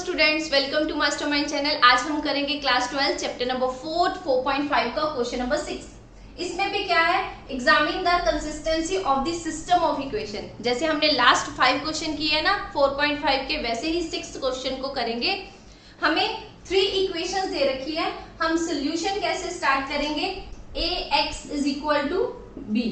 Students, welcome to mastermind channel. आज हम करेंगे क्लास 12 चैप्टर नंबर 4.5 का क्वेश्चन नंबर 6। इसमें भी क्या है, examine the consistency of the system of equation. जैसे हमने लास्ट 5 क्वेश्चन किए ना 4.5 के, वैसे ही 6 क्वेश्चन को करेंगे। हमें 3 इक्वेशंस दे रखी है, हम सोल्यूशन कैसे स्टार्ट करेंगे। ax is equal to B.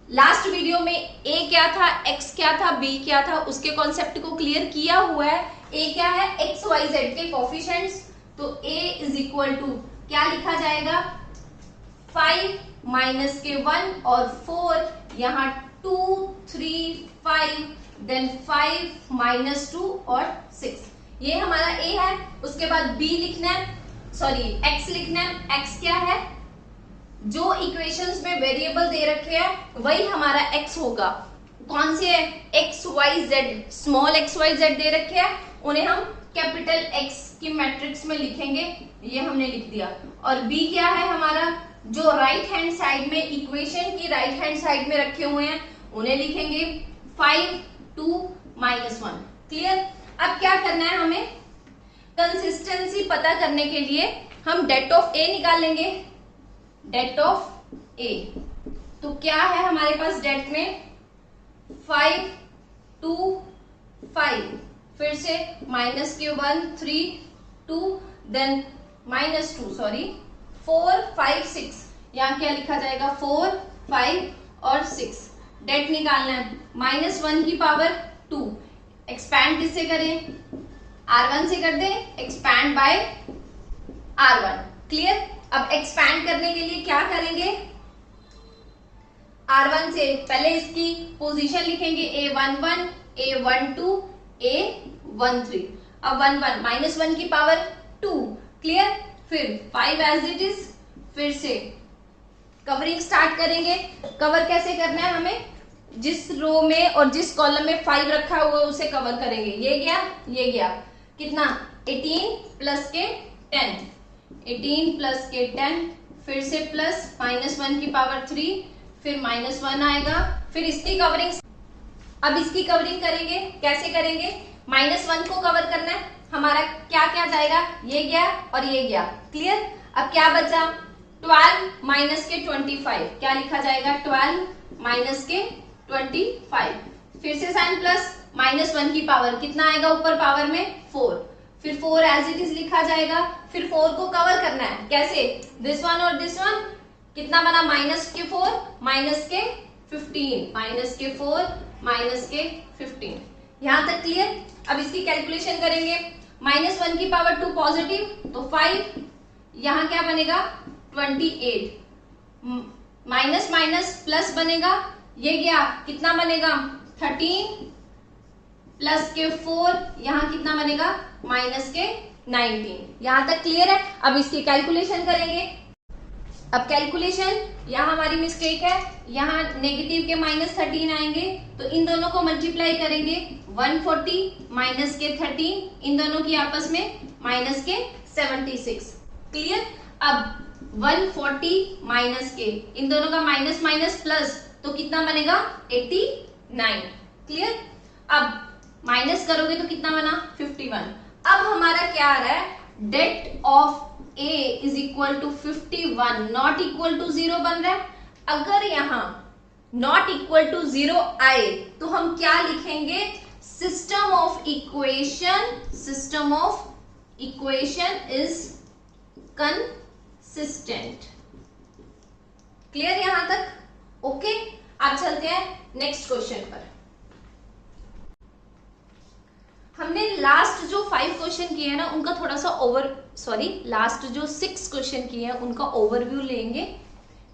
Last video में a क्या था, x क्या था, b क्या था, उसके कॉन्सेप्ट को क्लियर किया हुआ है। a क्या है, x y z के कोफिशिएंट्स। तो a इज इक्वल टू क्या लिखा जाएगा, 5 माइनस के 1 और 4, यहाँ 2 3 5, देन 5 माइनस 2 और 6। ये हमारा a है। उसके बाद b लिखना है, सॉरी x लिखना है। x क्या है, जो इक्वेशंस में वेरिएबल दे रखे हैं वही हमारा x होगा। कौन से है, X Y Z, small X Y Z दे रखे हैं, उन्हें हम कैपिटल x की मैट्रिक्स में लिखेंगे। ये हमने लिख दिया। और b क्या है हमारा, जो राइट हैंड साइड में इक्वेशन की राइट हैंड साइड में रखे हुए हैं उन्हें लिखेंगे 5 2 माइनस 1। क्लियर। अब क्या करना है, हमें कंसिस्टेंसी पता करने के लिए हम डेट ऑफ a निकालेंगे। डेट ऑफ a, तो क्या है हमारे पास डेट में 5 2 5, फिर से माइनस के 1 3 2, देन माइनस 2 सॉरी 4 5 6। यहाँ क्या लिखा जाएगा, 4 5 और 6। डेट निकालना है, माइनस 1 की पावर 2। एक्सपैंड किससे करें, r1 से कर दें, एक्सपैंड बाय r1। क्लियर। अब एक्सपैंड करने के लिए क्या करेंगे, r1 से पहले इसकी पोजीशन लिखेंगे, a11 a12 a13। अब 1 1 माइनस 1 की पावर 2। क्लियर। फिर 5 एज इट इज, फिर से कवरिंग स्टार्ट करेंगे। कवर कैसे करना है हमें, जिस रो में और जिस कॉलम में 5 रखा हुआ है उसे कवर करेंगे। ये गया, ये गया, कितना 18 प्लस के 10, 18 प्लस के 10, फिर से प्लस माइनस 1 की पावर 3, फिर माइनस 1 आएगा, फिर इसकी कवरिंग। अब इसकी कवरिंग करेंगे, कैसे करेंगे, माइनस 1 को कवर करना है। हमारा क्या क्या जाएगा, ये गया और ये गया। क्लियर। अब क्या बचा, 12 माइनस के 25, क्या लिखा जाएगा, 12 माइनस के 25, फिर से साइन प्लस, माइनस 1 की पावर कितना आएगा ऊपर पावर में 4, फिर 4 एज इट इज लिखा जाएगा। फिर 4 को कवर करना है, कैसे, दिस वन और दिस वन, कितना बना, माइनस के 4 माइनस के 15, माइनस के 4 माइनस के 15। यहां तक क्लियर। अब इसकी कैलकुलेशन करेंगे, माइनस 1 की पावर 2 पॉजिटिव, तो 5, यहां क्या बनेगा 28, माइनस माइनस प्लस बनेगा, ये गया, कितना बनेगा 13 प्लस के 4, यहां कितना बनेगा माइनस के 19। यहां तक क्लियर है। अब इसकी कैलकुलेशन करेंगे। अब कैलकुलेशन, यहां हमारी मिस्टेक है, यहां नेगेटिव के माइनस 13 आएंगे, तो इन दोनों को मल्टीप्लाई करेंगे, 140 माइनस के 13, इन दोनों की आपस में माइनस के 76। क्लियर। अब 140 माइनस के, इन दोनों का माइनस माइनस प्लस, तो कितना बनेगा 89। क्लियर। अब माइनस करोगे तो कितना बना 51। अब हमारा क्या आ रहा है, det of a is equal to 51, not equal to 0 बन रहा है। अगर यहां नॉट इक्वल टू 0 आए तो हम क्या लिखेंगे, system of equation, system of equation is consistent. Clear यहां तक। ओके। अब चलते हैं नेक्स्ट क्वेश्चन पर। हमने लास्ट जो 5 क्वेश्चन किए हैं ना उनका थोड़ा सा लास्ट जो 6 क्वेश्चन किए हैं उनका ओवरव्यू लेंगे।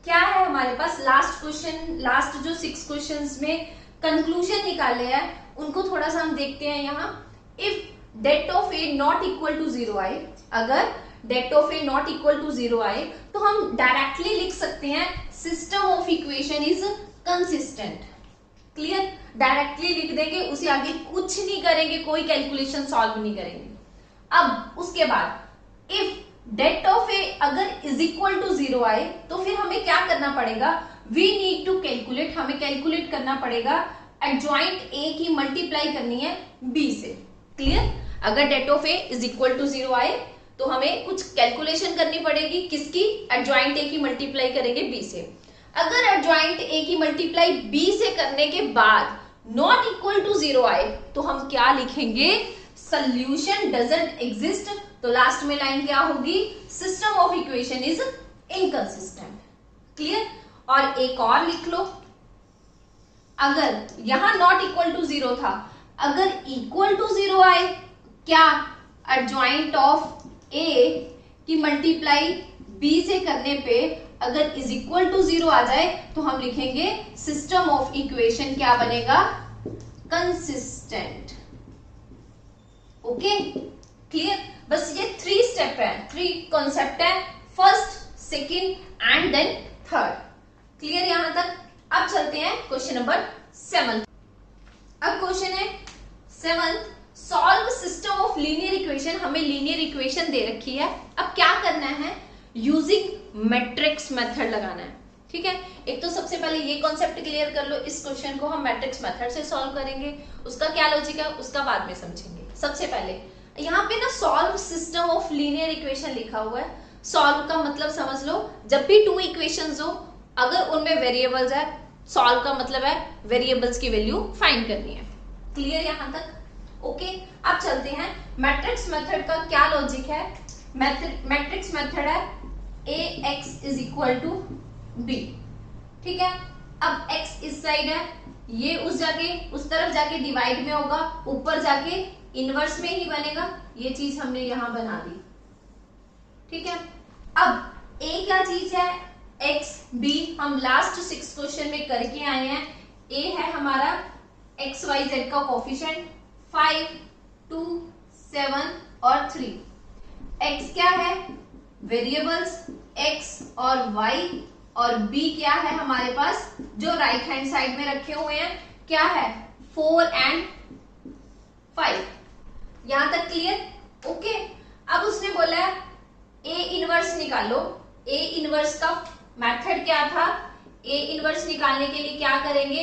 क्या है हमारे पास लास्ट क्वेश्चन, लास्ट जो 6 क्वेश्चंस में कंक्लूजन निकाले हैं उनको थोड़ा सा हम देखते हैं। यहाँ if det of A not equal to 0 आए, अगर det of A not equal to 0 आए तो हम डायरेक्टली लिख सकते हैं system of equation is consistent. Clear. Directly लिख देंगे, उसे आगे कुछ नहीं करेंगे, कोई कैलकुलेशन सॉल्व नहीं करेंगे। अब उसके बाद इफ डेट ऑफ ए अगर इज इक्वल टू 0 आए तो फिर हमें क्या करना पड़ेगा, वी नीड टू कैलकुलेट, हमें कैलकुलेट करना पड़ेगा एडजॉइंट ए की मल्टीप्लाई करनी है बी से। क्लियर। अगर det of A is equal to 0 आए तो हमें कुछ कैलकुलेशन करनी पड़ेगी, किसकी? एडजॉइंट ए की मल्टीप्लाई करेंगे बी से। अगर एडजॉइंट ए की मल्टीप्लाई बी से करने के बाद नॉट इक्वल टू 0 आए तो हम क्या लिखेंगे? Solution doesn't exist. तो लास्ट में लाइन क्या होगी? System of equation is inconsistent. Clear? और एक और लिख लो, अगर यहां नॉट इक्वल टू 0 था, अगर इक्वल टू 0 आए, क्या? एडजॉइंट ऑफ ए की मल्टीप्लाई बी से करने पे अगर इज इक्वल टू 0 आ जाए तो हम लिखेंगे सिस्टम ऑफ इक्वेशन क्या बनेगा? कंसिस्टेंट। Okay, clear? बस ये 3 स्टेप है, 3 कॉन्सेप्ट है, first, second and then third. Clear यहां तक? अब चलते हैं क्वेश्चन नंबर 7। अब क्वेश्चन है 7, solve system of linear equation. हमें लीनियर इक्वेशन दे रखी है, अब क्या करना है? यूजिंग मैट्रिक्स मेथड लगाना है। ठीक है, एक तो सबसे पहले ये कॉन्सेप्ट क्लियर कर लो, इस क्वेश्चन को हम मैट्रिक्स मेथड से सॉल्व करेंगे, उसका क्या लॉजिक है उसका बाद में समझेंगे। सबसे पहले यहाँ पे ना solve system of linear equation लिखा हुआ है। सॉल्व का मतलब समझ लो, जब भी 2 इक्वेशंस हो, अगर उनमें वेरिएबल्स है, सॉल्व का मतलब है वेरिएबल्स की वैल्यू फाइंड करनी है। क्लियर यहां तक? ओके, अब चलते हैं मैट्रिक्स मेथड का क्या लॉजिक है। मैट्रिक्स मेथड है ax is equal to b। ठीक है, अब x इस साइड है, ये उस तरफ जाके डिवाइड में होगा, ऊपर जाके इनवर्स में ही बनेगा। ये चीज हमने यहां बना दी। ठीक है, अब a क्या चीज है? x, b हम लास्ट 6 क्वेश्चन में करके आए हैं। a है हमारा x y z का कोफिशिएंट 5, 2, 7 और 3। x क्या है? वेरिएबल्स x और y, और b क्या है हमारे पास जो राइट हैंड साइड में रखे हुए हैं? क्या है? 4 एंड 5। यहां तक क्लियर? ओके, अब उसने बोला है a इनवर्स निकालो। a इनवर्स का मेथड क्या था? a इनवर्स निकालने के लिए क्या करेंगे?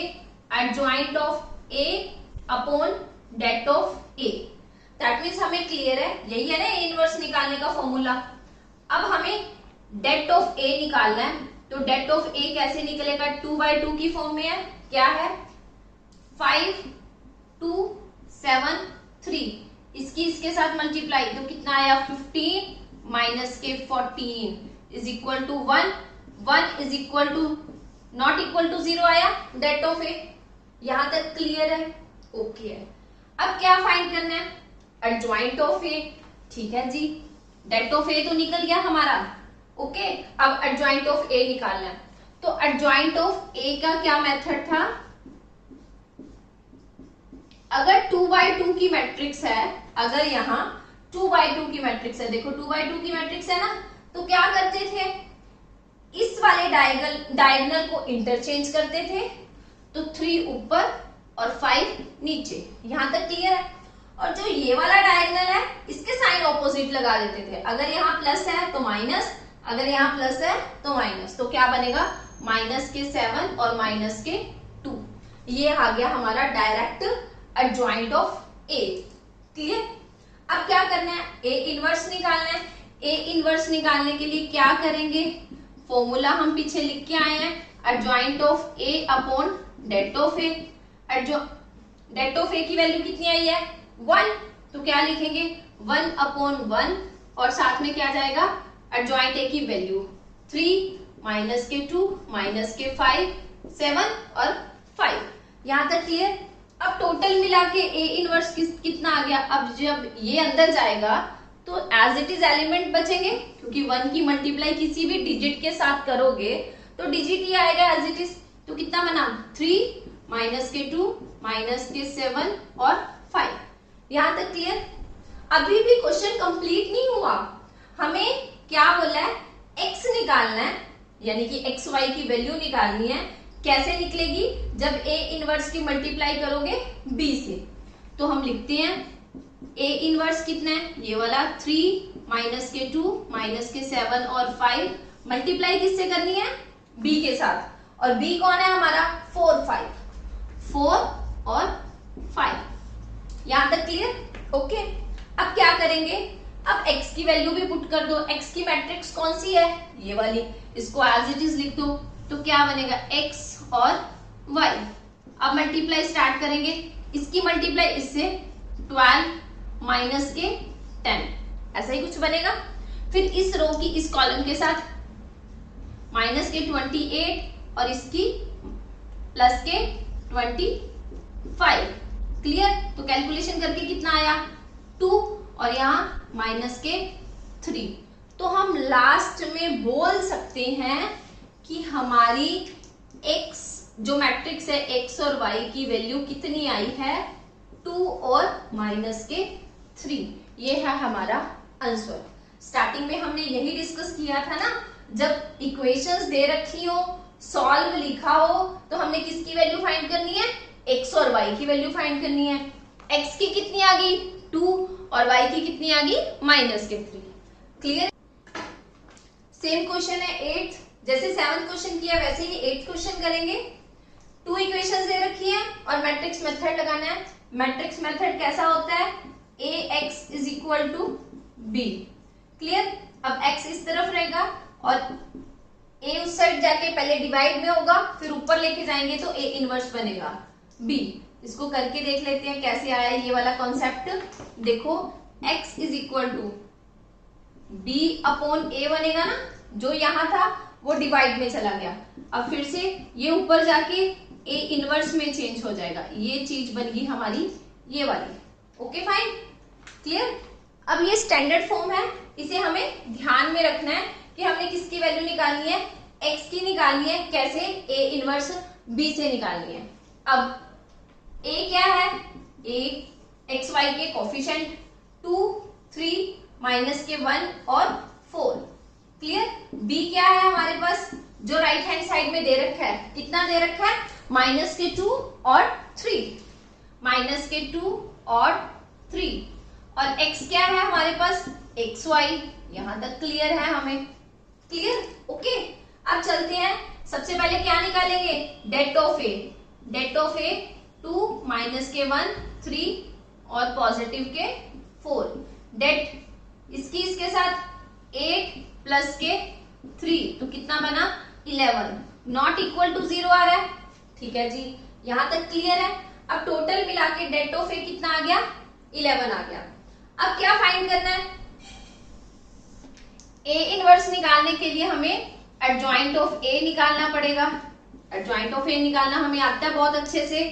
Adjoint of a upon det of a। That means हमें क्लियर है, यही है ना a इनवर्स निकालने का फॉर्मूला। अब हमें डेट ऑफ a निकालना है, तो डेट ऑफ a कैसे निकलेगा? 2/2 की फॉर्म में है। क्या है? 5, 2, 7, 3। इसके साथ मल्टीप्लाई तो कितना आया? 15 माइनस के 14 is equal to 1। 1 is equal to not equal to 0 आया डेट ऑफ ए। यहां तक क्लियर है? ओके है। अब क्या फाइंड करना है? एडजॉइंट ऑफ ए। ठीक है जी, डेट ऑफ ए तो निकल गया हमारा। ओके, अब एडजॉइंट ऑफ ए निकालना है। तो एडजॉइंट ऑफ ए का क्या मेथड था? अगर 2/2 की मैट्रिक्स है, अगर यहाँ 2/2 की मैट्रिक्स है, देखो 2/2 की मैट्रिक्स है ना, तो क्या करते थे? इस वाले डायगोनल को इंटरचेंज करते थे, तो 3 ऊपर और 5 नीचे। यहां तक क्लियर है? और जो ये वाला डायगोनल है, इसके साइन ऑपोजिट लगा देते थे। अगर यहाँ प्लस है तो माइनस, अगर यहाँ प्लस है तो माइनस, तो क्या बनेगा? माइनस के 7 और माइनस के 2। ये आ गया हमारा direct adjoint of A. Clear? अब क्या करना है? ए इनवर्स निकालना है। ए इनवर्स निकालने के लिए क्या करेंगे? फॉर्मूला हम पीछे लिख के आए हैं, adjoint of A upon det of A. Det of A की वैल्यू कितनी आई है? 1, तो क्या लिखेंगे? 1 अपॉन 1, और साथ में क्या जाएगा? एडजॉइंट ए की वैल्यू 3 माइनस के 2 माइनस के 5, 7 और 5। यहां तक क्लियर? अब टोटल मिला के ए इनवर्स कितना आ गया? अब जब ये अंदर जाएगा तो एज इट इज एलिमेंट बचेंगे, क्योंकि 1 की मल्टीप्लाई किसी भी डिजिट के साथ करोगे तो डिजिट ही आएगा एज इट इज। तो कितना बना? 3 माइनस के 2 माइनस के 7 और 5। यहां तक क्लियर? अभी भी क्वेश्चन कंप्लीट नहीं हुआ। हमें क्या बोला है? x निकालना है, यानी कि एक्स वाई की वैल्यू निकालनी है। कैसे निकलेगी? जब a इनवर्स की मल्टीप्लाई करोगे b से। तो हम लिखते हैं a इनवर्स कितना है? ये वाला 3 माइनस के 2 माइनस के 7 और 5। मल्टीप्लाई किससे करनी है? b के साथ, और b कौन है हमारा? 4, 5 और 5। यहां तक क्लियर? ओके, अब क्या करेंगे, अब x की वैल्यू भी पुट कर दो। x की मैट्रिक्स कौन सी है, ये वाली, इसको एज इट इज लिख दो। तो क्या बनेगा, x और y। अब मल्टीप्लाई स्टार्ट करेंगे, इसकी मल्टीप्लाई इससे 12 माइनस के 10, ऐसा ही कुछ बनेगा। फिर इस रो की इस कॉलम के साथ माइनस के 28 और इसकी प्लस के 25। क्लियर। तो कैलकुलेशन करके कितना आया, 2 और यहाँ माइनस के 3। तो हम लास्ट में बोल सकते हैं कि हमारी x जो मैट्रिक्स है x और y की वैल्यू कितनी आई है, 2 और माइनस के 3। ये है हमारा आंसर। स्टार्टिंग में हमने यही डिस्कस किया था ना, जब इक्वेशंस दे रखी हो, सॉल्व लिखा हो, तो हमने किसकी वैल्यू फाइंड करनी है, x और y की वैल्यू फाइंड करनी है। x की कितनी आ गई, 2 और y की कितनी आ गई, माइनस के 3। क्लियर। सेम क्वेश्चन है 8, जैसे 7th क्वेश्चन किया वैसे ही 8th क्वेश्चन करेंगे। 2 इक्वेशंस दे रखी है और मैट्रिक्स मेथड लगाना है। मैट्रिक्स मेथड कैसा होता है, ax is equal to b। Clear. अब x इस तरफ रहेगा और a उस साइड जाके पहले डिवाइड में होगा, फिर ऊपर लेके जाएंगे तो a इनवर्स बनेगा b। इसको करके देख लेते हैं कैसे आया ये वाला कॉन्सेप्ट। देखो x is equal to b upon a बनेगा ना, जो यहां था वो डिवाइड में चला गया। अब फिर से ये ऊपर जाके a इनवर्स में चेंज हो जाएगा, ये चीज बन गई हमारी ये वाली। Okay fine. क्लियर। अब ये स्टैंडर्ड फॉर्म है, इसे हमें ध्यान में रखना है कि हमने किसकी वैल्यू निकालनी है, x की निकालनी है। कैसे, a इनवर्स b से निकालनी है। अब a क्या है, a एक्स वाई के कोफिशिएंट 2, 3, माइनस के 1 और 4। क्लियर। b क्या है हमारे पास, जो राइट हैंड साइड में दे रखा है, कितना दे रखा है, माइनस के 2 और 3, माइनस के 2 और 3। और x क्या है हमारे पास, एक्स वाई। यहां तक क्लियर है हमें। क्लियर। ओके। अब चलते हैं, सबसे पहले क्या निकालेंगे, det of A. Det of A 2 minus के 1 3 और पॉजिटिव के 4। डेट इसकी इसके साथ 8 प्लस के 3, तो कितना बना 11। नॉट इक्वल टू 0 आ रहा है, ठीक है जी, यहां तक क्लियर है। अब टोटल मिला के डेट ऑफ ए कितना आ गया, 11 आ गया। अब क्या फाइंड करना है, a इनवर्स निकालने के लिए हमें एडजॉइंट ऑफ a निकालना पड़ेगा। एडजॉइंट ऑफ a निकालना हमें आता है बहुत अच्छे से।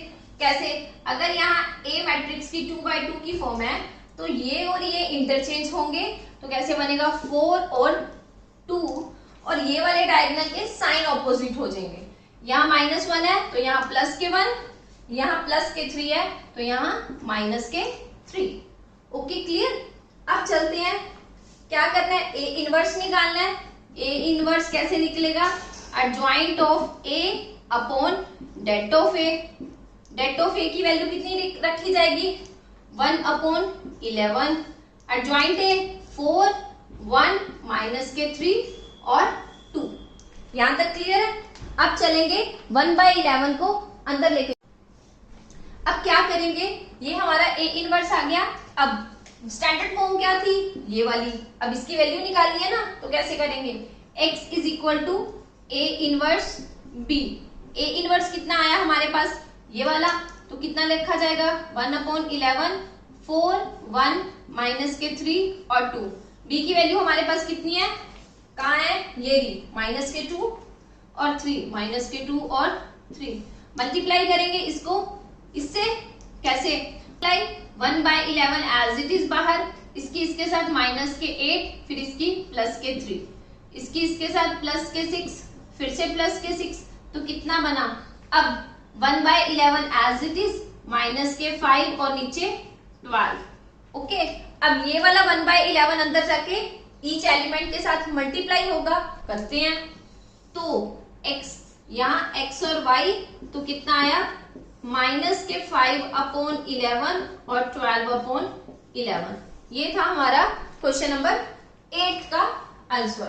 कैसे, अगर यहाँ a मैट्रिक्स की 2/2 की फॉर्म है, तो ये और ये इंटरचेंज होंगे, तो कैसे बनेगा 4 और 2, और ये वाले डायगोनल के साइन ऑपोजिट हो जाएंगे। यहाँ -1 है तो यहाँ प्लस के 1, यहाँ प्लस के 3 है तो यहाँ माइनस के 3। Okay clear. अब चलते हैं, क्या करना है, a इनवर्स निकालना है। a इनवर्स कैसे निकलेगा, adjoint of a upon det of a। Det of a की वैल्यू कितनी रखी जाएगी, 1 अपॉन 11। एडजॉइंट a 4, 1 माइनस के 3 और 2। यहां तक क्लियर है। अब चलेंगे 1/11 को अंदर लेके। अब क्या करेंगे, ये हमारा a इनवर्स आ गया। अब स्टैंडर्ड फॉर्म क्या थी, ये वाली। अब इसकी वैल्यू निकालनी है ना, तो कैसे करेंगे, x is equal to a inverse b। a inverse कितना आया हमारे पास, ये वाला, तो कितना लिखा जाएगा 1/11, 4, 1 माइनस के 3 और 2। b की वैल्यू हमारे पास कितनी है, कहाँ है, ये रही, माइनस के 2 और 3, माइनस के 2 और 3। मल्टीप्लाई करेंगे इसको इससे, कैसे, 1/11 एज इट इज बाहर, इसकी इसके साथ माइनस के 8, फिर इसकी प्लस के 3, इसकी इसके साथ प्लस के 6, फिर से प्लस के 6, तो कितना बना, अब 1/11 एज इट इज, माइनस के 5 और नीचे 12। ओके। अब ये वाला 1/11 अंदर जाके ईच एलिमेंट के साथ मल्टीप्लाई होगा, करते हैं। तो x, यहाँ x और y, तो कितना आया, माइनस के 5/11 और 12/11। ये था हमारा क्वेश्चन नंबर 8 का आंसर।